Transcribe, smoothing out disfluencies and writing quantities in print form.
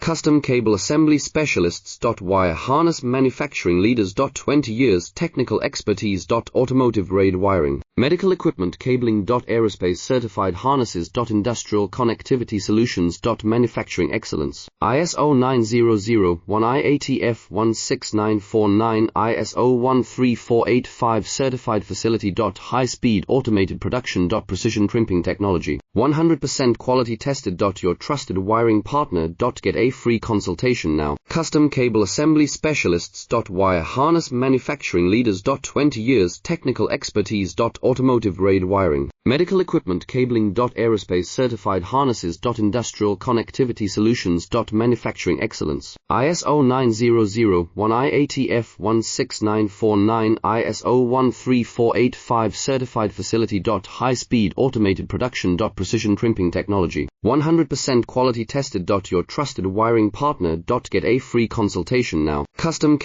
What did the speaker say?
Custom Cable Assembly Specialists. Wire Harness Manufacturing Leaders. 20 years Technical Expertise. Automotive grade wiring, medical equipment cabling. Aerospace Certified Harnesses. Industrial Connectivity Solutions. Manufacturing Excellence. ISO 9001 IATF 16949 ISO 13485 Certified Facility. High Speed Automated Production. Precision Crimping Technology, 100% quality tested. Your trusted wiring partner. Get a free consultation now. Custom Cable Assembly Specialists. Wire Harness Manufacturing Leaders. 20 years Technical Expertise. Automotive grade wiring, medical equipment cabling. Aerospace Certified Harnesses. Industrial Connectivity Solutions. Manufacturing Excellence. ISO 9001 IATF 16949 ISO 13485 Certified Facility. High Speed Automated Production. Precision Crimping Technology, 100% quality tested. Your trusted wiring partner. Get a free consultation now. Custom